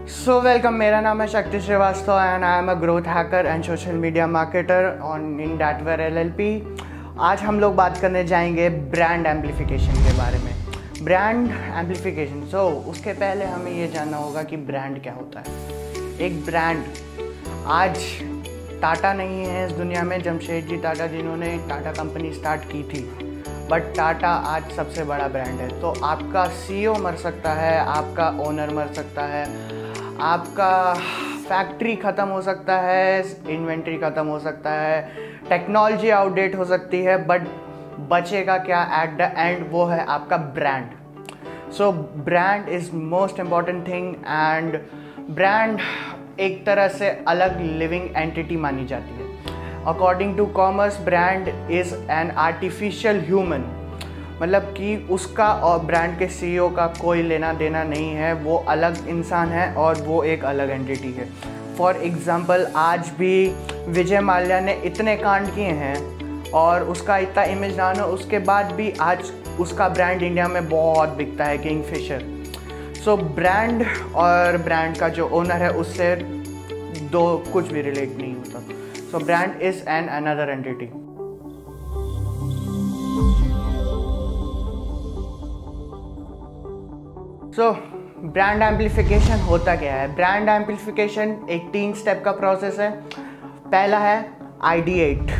Welcome, मेरा नाम है Shakti Srivastava and I am a growth hacker and social media marketer on in डैटवेयर LLP। आज हम लोग बात करने जाएंगे ब्रांड एम्प्लीफिकेशन के बारे में। ब्रांड एम्प्लीफिकेशन, उसके पहले हमें ये जानना होगा कि ब्रांड क्या होता है। एक ब्रांड, आज टाटा नहीं है इस दुनिया में, जमशेदजी टाटा जिन्होंने टाटा कंपनी स्टार्ट की थी, बट टाटा आज सबसे बड़ा ब्रांड है। तो आपका CEO मर सकता है, आपका ओनर मर सकता है, आपका फैक्ट्री ख़त्म हो सकता है, इन्वेंट्री ख़त्म हो सकता है, टेक्नोलॉजी आउटडेट हो सकती है, बट बचेगा क्या एट द एंड? वो है आपका brand. Brand is most important thing and brand एक तरह से अलग लिविंग एंटिटी मानी जाती है। According to commerce, brand is an artificial human, मतलब कि उसका और ब्रांड के CEO का कोई लेना देना नहीं है, वो अलग इंसान है और वो एक अलग एंटिटी है। फॉर एग्ज़ाम्पल, आज भी विजय माल्या ने इतने कांड किए हैं और उसका इतना इमेज डाउन है, उसके बाद भी आज उसका ब्रांड इंडिया में बहुत बिकता है, किंगफिशर। ब्रांड और ब्रांड का जो ओनर है उससे दो कुछ भी रिलेट नहीं होता। Brand is an another entity. Brand amplification होता क्या है? ब्रांड एम्प्लीफिकेशन एक 3 स्टेप का प्रोसेस है। पहला है आइडिएट,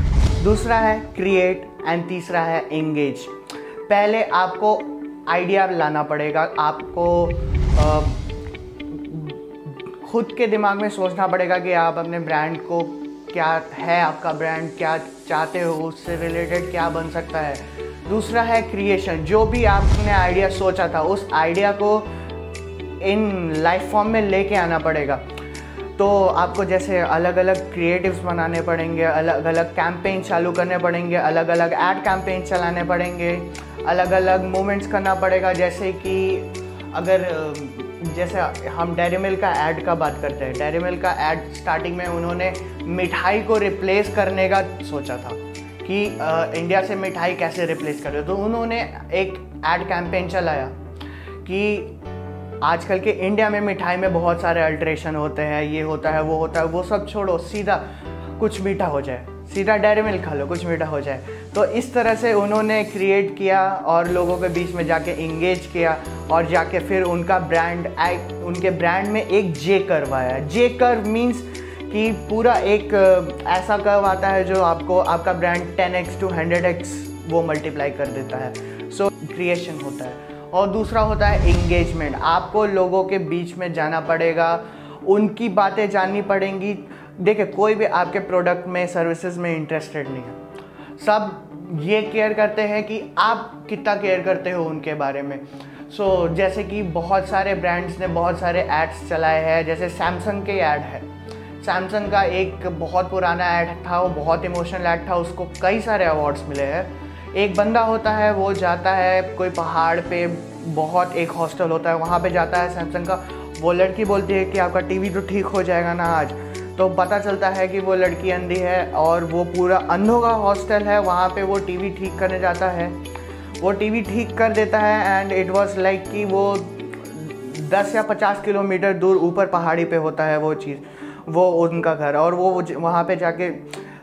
दूसरा है क्रिएट एंड तीसरा है एंगेज। पहले आपको आइडिया लाना पड़ेगा, आपको खुद के दिमाग में सोचना पड़ेगा कि आप अपने ब्रांड को, क्या है आपका ब्रांड, क्या चाहते हो, उससे रिलेटेड क्या बन सकता है। दूसरा है क्रिएशन, जो भी आपने आइडिया सोचा था उस आइडिया को इन लाइफ फॉर्म में लेके आना पड़ेगा। तो आपको जैसे अलग अलग क्रिएटिव्स बनाने पड़ेंगे, अलग अलग कैंपेन चालू करने पड़ेंगे, अलग अलग एड कैंपेन चलाने पड़ेंगे, अलग अलग मूवमेंट्स करना पड़ेगा। जैसे कि अगर जैसे हम डेयरी मिल्क का ऐड का बात करते हैं, डेयरी मिल्क का ऐड स्टार्टिंग में उन्होंने मिठाई को रिप्लेस करने का सोचा था कि इंडिया से मिठाई कैसे रिप्लेस करें। तो उन्होंने एक ऐड कैंपेन चलाया कि आजकल के इंडिया में मिठाई में बहुत सारे अल्ट्रेशन होते हैं, ये होता है, वो होता है, वो सब छोड़ो, सीधा कुछ मीठा हो जाए, सीधा डेयरी मिल्क खा लो, कुछ मीठा हो जाए। तो इस तरह से उन्होंने क्रिएट किया और लोगों के बीच में जाके इंगेज किया और जाके फिर उनका ब्रांड, उनके ब्रांड में एक जे कर्व आया। जे कर्व मीन्स कि पूरा एक ऐसा कर्व आता है जो आपको आपका ब्रांड 10x to 100x वो मल्टीप्लाई कर देता है। क्रिएशन होता है। और दूसरा होता है एंगेजमेंट। आपको लोगों के बीच में जाना पड़ेगा, उनकी बातें जाननी पड़ेंगी। देखिए, कोई भी आपके प्रोडक्ट में, सर्विसेज में इंटरेस्टेड नहीं है, सब ये केयर करते हैं कि आप कितना केयर करते हो उनके बारे में। जैसे कि बहुत सारे ब्रांड्स ने बहुत सारे एड्स चलाए हैं, जैसे सैमसंग के ऐड है। सैमसंग का एक बहुत पुराना ऐड था, वो बहुत इमोशनल ऐड था, उसको कई सारे अवार्ड्स मिले हैं। एक बंदा होता है, वो जाता है कोई पहाड़ पे, बहुत एक हॉस्टल होता है, वहाँ पे जाता है सैमसंग का। वो लड़की बोलती है कि आपका टीवी तो ठीक हो जाएगा ना आज। तो पता चलता है कि वो लड़की अंधी है और वो पूरा अंधों का हॉस्टल है, वहाँ पे वो टीवी ठीक करने जाता है। वो टीवी ठीक कर देता है एंड इट वाज लाइक कि वो 10 या 50 किलोमीटर दूर ऊपर पहाड़ी पे होता है वो चीज़, वो उनका घर, और वो वहाँ पे जाके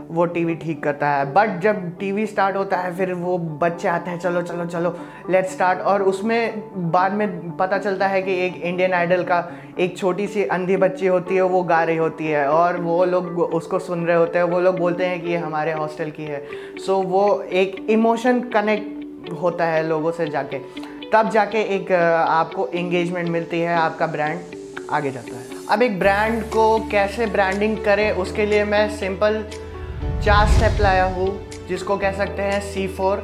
वो टीवी ठीक करता है। बट जब टीवी स्टार्ट होता है, फिर वो बच्चे आते हैं, चलो चलो चलो लेट्स स्टार्ट। और उसमें बाद में पता चलता है कि एक इंडियन आइडल का एक छोटी सी अंधी बच्ची होती है, वो गा रही होती है और वो लोग उसको सुन रहे होते हैं। वो लोग बोलते हैं कि ये हमारे हॉस्टल की है। वो एक इमोशन कनेक्ट होता है लोगों से जाके, तब जाके एक आपको एंगेजमेंट मिलती है, आपका ब्रांड आगे जाता है। अब एक ब्रांड को कैसे ब्रांडिंग करें, उसके लिए मैं सिंपल 4 स्टेप लाया हूँ, जिसको कह सकते हैं C4।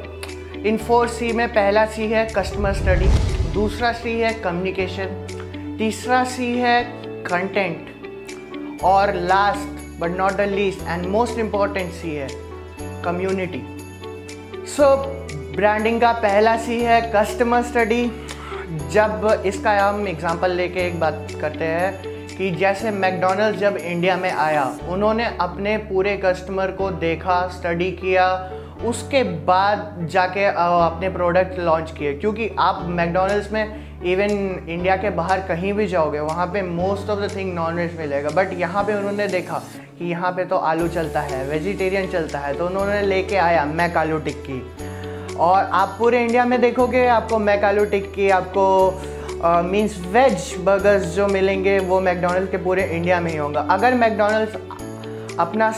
इन 4 C में पहला C है कस्टमर स्टडी, दूसरा C है कम्युनिकेशन, तीसरा C है कंटेंट, और last but not the least and most important C है कम्युनिटी। ब्रांडिंग का पहला C है कस्टमर स्टडी। जब इसका हम एग्जांपल लेके एक बात करते हैं कि जैसे मैकडॉनल्ड्स जब इंडिया में आया, उन्होंने अपने पूरे कस्टमर को देखा, स्टडी किया, उसके बाद जाके अपने प्रोडक्ट लॉन्च किए। क्योंकि आप मैकडोनल्ड्स में इवन इंडिया के बाहर कहीं भी जाओगे वहाँ पे most of the thing non veg मिलेगा, बट यहाँ पे उन्होंने देखा कि यहाँ पे तो आलू चलता है, वेजिटेरियन चलता है, तो उन्होंने लेके आया मैक आलू टिक्की। और आप पूरे इंडिया में देखोगे आपको मैक आलू टिक्की, आपको मीन्स वेज बर्गर्स जो मिलेंगे वो मैकडोनल्ड्स के पूरे इंडिया में ही होगा। अगर मैकडोनल्ड्स अपना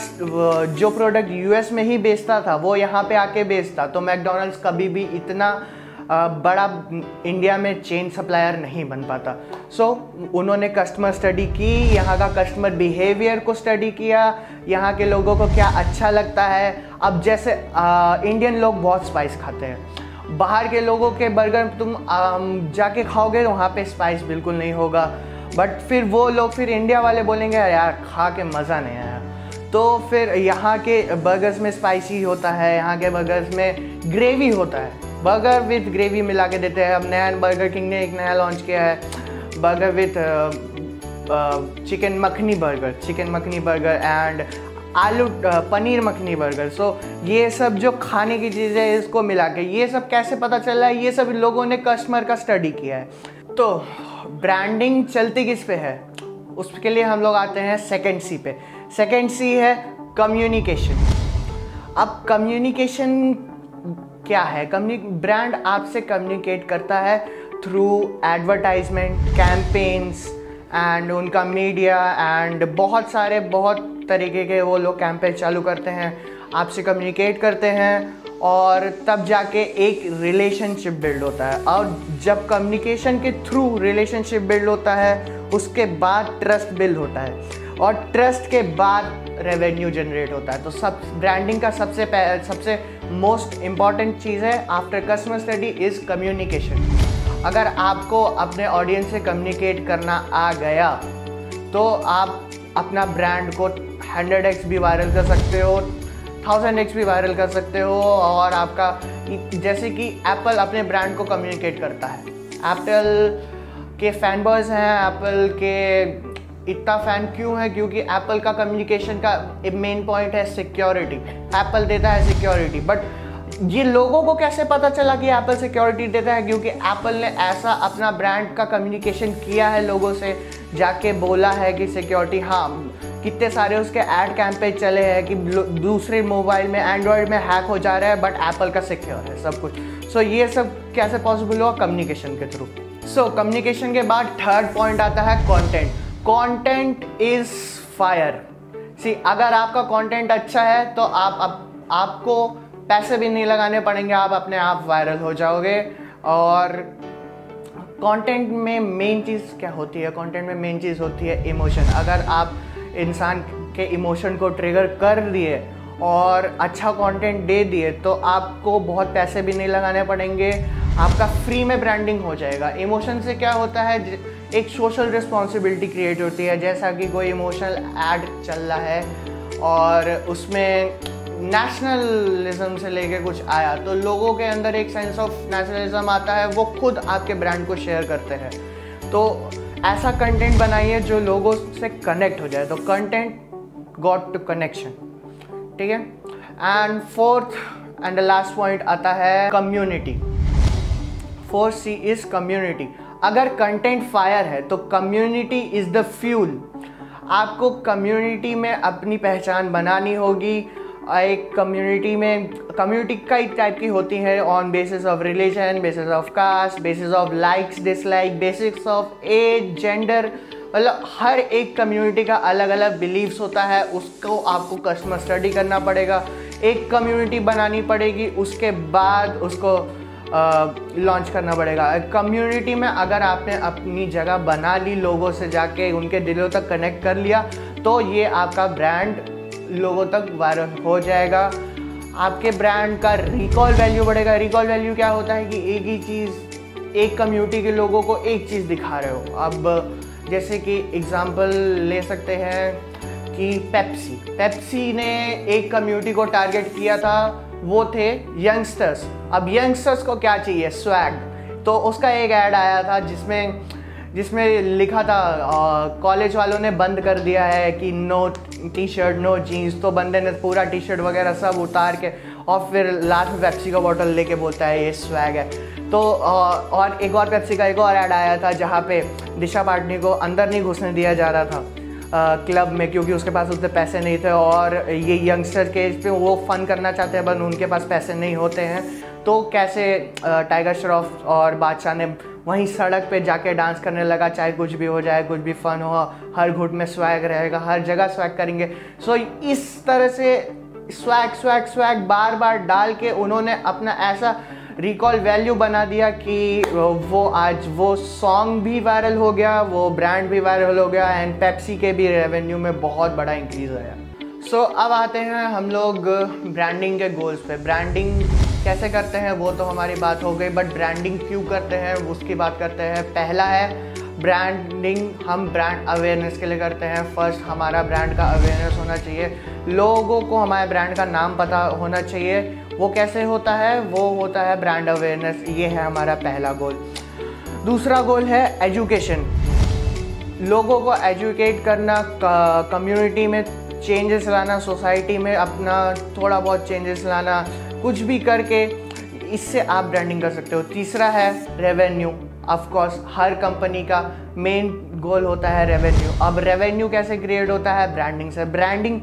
जो प्रोडक्ट यूएस में ही बेचता था वो यहाँ पे आके बेचता तो मैकडोनल्ड्स कभी भी इतना बड़ा इंडिया में चेन सप्लायर नहीं बन पाता। सो उन्होंने कस्टमर स्टडी की, यहाँ का कस्टमर बिहेवियर को स्टडी किया, यहाँ के लोगों को क्या अच्छा लगता है। अब जैसे इंडियन लोग बहुत स्पाइस खाते हैं, बाहर के लोगों के बर्गर तुम जाके खाओगे तो वहाँ पे स्पाइस बिल्कुल नहीं होगा, बट फिर वो लोग फिर इंडिया वाले बोलेंगे यार खा के मज़ा नहीं आया। तो फिर यहाँ के बर्गर्स में स्पाइसी होता है, यहाँ के बर्गर्स में ग्रेवी होता है, बर्गर विथ ग्रेवी मिला के देते हैं। अब नया बर्गर किंग ने एक नया लॉन्च किया है burger with chicken makhani burger and आलू पनीर मखनी बर्गर। सो ये सब जो खाने की चीज़ें है इसको मिला के, ये सब कैसे पता चल रहा है, ये सब लोगों ने कस्टमर का स्टडी किया है। तो ब्रांडिंग चलती किस पे है, उसके लिए हम लोग आते हैं सेकेंड सी पे। सेकेंड सी है कम्युनिकेशन। अब कम्युनिकेशन क्या है? ब्रांड आपसे कम्युनिकेट करता है थ्रू एडवर्टाइजमेंट, कैंपेन्स एंड उनका मीडिया एंड बहुत तरीके के वो लोग कैंपेन चालू करते हैं, आपसे कम्युनिकेट करते हैं और तब जाके एक रिलेशनशिप बिल्ड होता है। और जब कम्युनिकेशन के थ्रू रिलेशनशिप बिल्ड होता है उसके बाद ट्रस्ट बिल्ड होता है और ट्रस्ट के बाद रेवेन्यू जनरेट होता है। तो सब ब्रांडिंग का सबसे मोस्ट इम्पॉर्टेंट चीज़ है after customer study is communication. अगर आपको अपने ऑडियंस से कम्युनिकेट करना आ गया तो आप अपना ब्रांड को 100x भी वायरल कर सकते हो, 1000x भी वायरल कर सकते हो। और आपका जैसे कि एप्पल अपने ब्रांड को कम्युनिकेट करता है, एप्पल के फैन बॉयज़ हैं, एप्पल के इतना फ़ैन क्यों है? क्योंकि एप्पल का कम्युनिकेशन का मेन पॉइंट है सिक्योरिटी। एप्पल देता है सिक्योरिटी, बट ये लोगों को कैसे पता चला कि एप्पल सिक्योरिटी देता है? क्योंकि एप्पल ने ऐसा अपना ब्रांड का कम्युनिकेशन किया है, लोगों से जाके बोला है कि सिक्योरिटी। हाँ, कितने सारे उसके ऐड कैंपेन चले हैं कि दूसरे मोबाइल में एंड्रॉयड में हैक हो जा रहा है बट एप्पल का सिक्योर है सब कुछ। सो ये सब कैसे पॉसिबल हुआ? कम्युनिकेशन के थ्रू। सो कम्युनिकेशन के बाद थर्ड पॉइंट आता है content. Content is fire. See, अगर आपका कंटेंट अच्छा है तो आपको पैसे भी नहीं लगाने पड़ेंगे, आप अपने आप वायरल हो जाओगे। और कंटेंट में मेन चीज़ क्या होती है? कंटेंट में मेन चीज़ होती है इमोशन। अगर आप इंसान के इमोशन को ट्रिगर कर दिए और अच्छा कंटेंट दे दिए तो आपको बहुत पैसे भी नहीं लगाने पड़ेंगे, आपका फ्री में ब्रांडिंग हो जाएगा। इमोशन से क्या होता है, एक सोशल रिस्पॉन्सिबिलिटी क्रिएट होती है। जैसा कि कोई इमोशनल ऐड चल रहा है और उसमें नेशनलिज्म से लेके कुछ आया तो लोगों के अंदर एक सेंस ऑफ नेशनलिज्म आता है, वो खुद आपके ब्रांड को शेयर करते हैं। तो ऐसा कंटेंट बनाइए जो लोगों से कनेक्ट हो जाए। तो कंटेंट गॉट टू कनेक्शन, ठीक है। And fourth and the last point आता है कम्युनिटी। 4C is community. अगर कंटेंट फायर है तो कम्युनिटी इज द फ्यूल। आपको कम्युनिटी में अपनी पहचान बनानी होगी। एक कम्युनिटी कई टाइप की होती है, on basis of religion, basis of caste, basis of likes dislike, basis of age, gender. मतलब हर एक कम्युनिटी का अलग अलग बिलीव्स होता है, उसको आपको कस्टमर स्टडी करना पड़ेगा, एक कम्युनिटी बनानी पड़ेगी, उसके बाद उसको लॉन्च करना पड़ेगा। कम्युनिटी में अगर आपने अपनी जगह बना ली, लोगों से जाके उनके दिलों तक कनेक्ट कर लिया, तो ये आपका ब्रांड लोगों तक वायरल हो जाएगा। आपके ब्रांड का रिकॉल वैल्यू बढ़ेगा। रिकॉल वैल्यू क्या होता है कि एक ही चीज़, एक कम्युनिटी के लोगों को एक चीज़ दिखा रहे हो। अब जैसे कि एग्जांपल ले सकते हैं कि पेप्सी ने एक कम्युनिटी को टारगेट किया था, वो थे यंगस्टर्स। अब यंगस्टर्स को क्या चाहिए? स्वैग। तो उसका एक ऐड आया था जिसमें लिखा था कॉलेज वालों ने बंद कर दिया है कि no T shirt no jeans. तो बंदे ने पूरा टी शर्ट वगैरह सब उतार के और फिर लास्ट में पेप्सी का बॉटल लेके बोलता है ये स्वैग है। तो और एक और पेप्सी का एक और ऐड आया था जहाँ पे दिशा पाटनी को अंदर नहीं घुसने दिया जा रहा था क्लब में, क्योंकि उसके पास उतने पैसे नहीं थे और ये यंगस्टर के एज पे वो फ़न करना चाहते हैं बट उनके पास पैसे नहीं होते हैं। तो कैसे टाइगर श्रॉफ और बादशाह ने वहीं सड़क पे जाके डांस करने लगा, चाहे कुछ भी हो जाए, कुछ भी फ़न हो, हर घुट में स्वैग रहेगा, हर जगह स्वैग करेंगे। सो इस तरह से स्वैग स्वैग स्वैग बार बार डाल के उन्होंने अपना ऐसा रिकॉल वैल्यू बना दिया कि वो आज वो सॉन्ग भी वायरल हो गया, वो ब्रांड भी वायरल हो गया एंड पेप्सी के भी रेवेन्यू में बहुत बड़ा इंक्रीज़ आया। सो अब आते हैं हम लोग ब्रांडिंग के गोल्स पे। ब्रांडिंग कैसे करते हैं वो तो हमारी बात हो गई, बट ब्रांडिंग क्यों करते हैं उसकी बात करते हैं। पहला है ब्रांडिंग, हम ब्रांड अवेयरनेस के लिए करते हैं। फर्स्ट हमारा ब्रांड का अवेयरनेस होना चाहिए, लोगों को हमारे ब्रांड का नाम पता होना चाहिए। वो कैसे होता है? वो होता है ब्रांड अवेयरनेस। ये है हमारा पहला गोल। दूसरा गोल है एजुकेशन, लोगों को एजुकेट करना, कम्युनिटी में चेंजेस लाना, सोसाइटी में अपना थोड़ा बहुत चेंजेस लाना, कुछ भी करके इससे आप ब्रांडिंग कर सकते हो। तीसरा है revenue. Of course her company का मेन गोल होता है रेवेन्यू। अब रेवेन्यू कैसे क्रिएट होता है? ब्रांडिंग से। ब्रांडिंग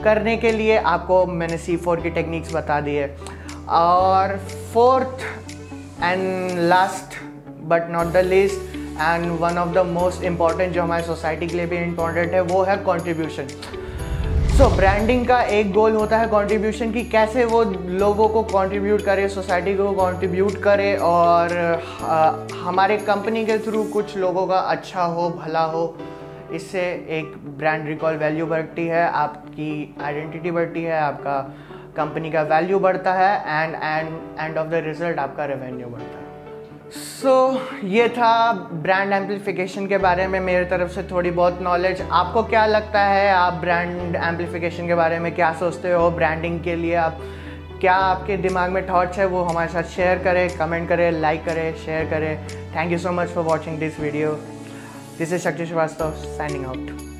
करने के लिए आपको मैंने C4 की टेक्निक्स बता दी है। और fourth and last but not the least and one of the most important, जो हमारी सोसाइटी के लिए भी इम्पॉर्टेंट है, वो है कंट्रीब्यूशन। सो ब्रांडिंग का एक गोल होता है कंट्रीब्यूशन की, कैसे वो लोगों को कंट्रीब्यूट करे, सोसाइटी को कंट्रीब्यूट करे और हमारे कंपनी के थ्रू कुछ लोगों का अच्छा हो, भला हो। इससे एक ब्रांड रिकॉल वैल्यू बढ़ती है, आपकी आइडेंटिटी बढ़ती है, आपका कंपनी का वैल्यू बढ़ता है एंड ऑफ द रिजल्ट आपका रेवेन्यू बढ़ता है। सो ये था ब्रांड एम्प्लीफिकेशन के बारे में मेरी तरफ से थोड़ी बहुत नॉलेज। आपको क्या लगता है? आप ब्रांड एम्प्लीफिकेशन के बारे में क्या सोचते हो? ब्रांडिंग के लिए आप क्या, आपके दिमाग में थॉट्स है वो हमारे साथ शेयर करें, कमेंट करें, लाइक करें, शेयर करें। Thank you so much for watching this video. This is शक्ति श्रीवास्तव साइनिंग आउट।